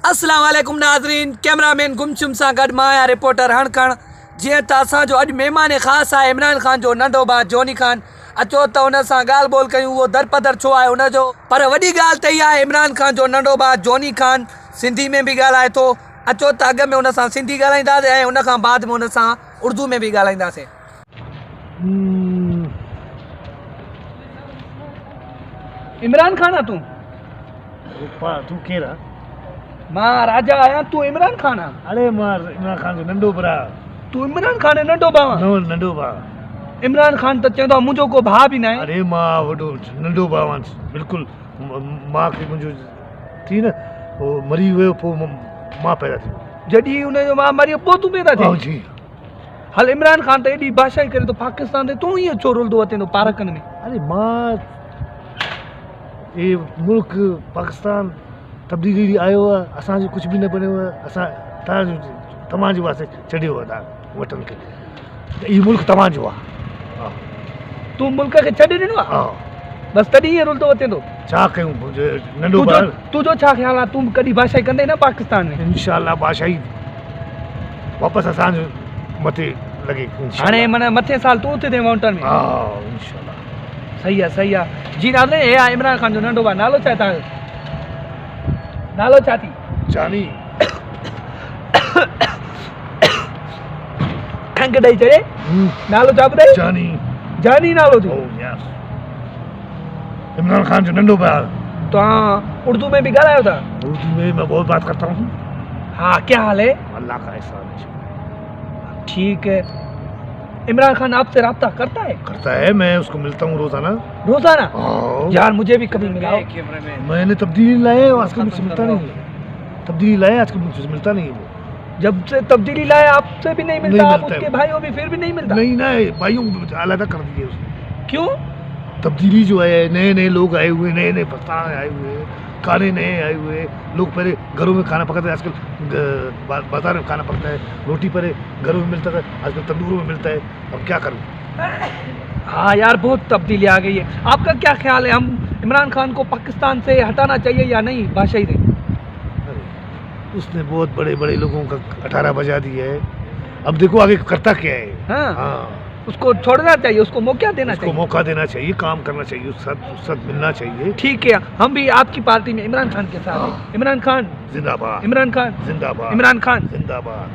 अस्सलाम वालेकुम नाज़रीन, कैमरामैन गुमशुम सां गॾु मां आहियां रिपोर्टर हणखण। जीअं त असांजो अॼु महिमान ख़ासि आहे इमरान ख़ान जो नंढो भाउ जोनी ख़ान। अचो त हुन सां ॻाल्हि ॿोल कयूं, उहो दरपदर छो आहे हुनजो। पर वॾी ॻाल्हि त इहा आहे, इमरान ख़ान जो नंढो भाउ जोनी ख़ान सिंधी में बि ॻाल्हाए थो। अचो त अॻ में हुन सां सिंधी ॻाल्हाईंदासीं ऐं हुन खां बाद में हुन सां उर्दू में बि ॻाल्हाईंदासीं। इमरान ख़ान आहे तूं? तू केरु आहे? मां राजा आहियां, तूं इमरान ख़ान आहे? अरे मां इमरान ख़ान जो नंढो भरा। तूं इमरान ख़ान जो नंढो भाउ आहे? नंढो भाउ। इमरान ख़ान त चवंदो आहे मुंहिंजो को भाउ बि न आहे। अरे मां वॾो नंढो भाउ आहियां बिल्कुलु। मां खे मुंहिंजो थी न उहो मरी वियो, पोइ मां पैदा थी वियो। जॾहिं हुनजो मां मरी पोइ तूं पैदा थी? जी। हल, इमरान ख़ान त एॾी बादशाही करे थो पाकिस्तान ते, तूं ईअं छो रुलंदो अचे थो पारकनि में? अरे मां ये मुल्क पाकिस्तान तब्दीली आयो आहे, असांजो कुझु बि न बनियो आहे। असां तव्हांजे वास्ते छॾियो आहे तव्हां वटनि खे। इहो मुल्क तव्हांजो आहे। तूं मुल्क खे छॾे ॾिनो आहे? हा। बसि तॾहिं ईअं रुलंदो अचे थो? छा कयूं, नंढो भाउ। तुंहिंजो छा ख़्यालु आहे, तूं कॾहिं बादशाही कंदे न पाकिस्तान में? इंशाअल्लाह बादशाही वापसि असांजे मथे लॻे। हाणे माना मथे साल तूं उते माउंटेन में? हा इंशाअल्लाह। सही आहे, सही आहे। जी नाज़रीन, हे आहे इमरान ख़ान जो नंढो भाउ। नालो छा आहे तव्हांजो? नालो छा थी? जानी। खंघि ॾेई चढ़े। नालो छा ॿुधाई? जानी। जानी नालो थी? इमरान ख़ान जो नंढो भाउ। तव्हां उर्दू में भी ॻाल्हायो था? उर्दू में मैं बहुत बात करता हूँ। हाँ, क्या हाल है? अल्लाह का एहसान है। ठीक है। इमरान ख़ान आपसे राब्ता करता है? करता है, मैं उसको मिलता हूँ रोजाना। रोजाना? यार मुझे भी कभी मिलाओ। मैंने तब्दीली लाए, आजकल मुझसे मिलता नहीं है। तब्दीली लाए, आजकल मुझसे मिलता नहीं है वो। जब से तब्दीली लाए आपसे भी नहीं मिलता? आप उसके भाइयों भी फिर भी नहीं मिलता? नहीं ना, भाइयों अलग कर दिए उसने। क्यों? तब्दीली जो है, नए नए लोग आए हुए, नए नए पकवान आए हुए, खाने नए आए हुए। लोग पहले घरों में खाना पकाते, आजकल बाजार में खाना पकता है। रोटी पहले घरों में मिलता था, आजकल तंदूरों में मिलता है। अब क्या करूँ? हाँ यार, बहुत तब्दीली आ गई है। आपका क्या ख्याल है, हम इमरान ख़ान को पाकिस्तान से हटाना चाहिए या नहीं बादशाही से? उसने बहुत बड़े बड़े लोगों का 18 बजा दिया है। अब देखो आगे करता क्या है। हाँ। उसको छोड़ना चाहिए, उसको मौका देना चाहिए। उसको मौका देना चाहिए, काम करना चाहिए, साथ मिलना चाहिए। ठीक है, हम भी आपकी पार्टी में इमरान ख़ान के साथ हैं। इमरान ख़ान जिंदाबाद। इमरान ख़ान जिंदाबाद। इमरान ख़ान जिंदाबाद।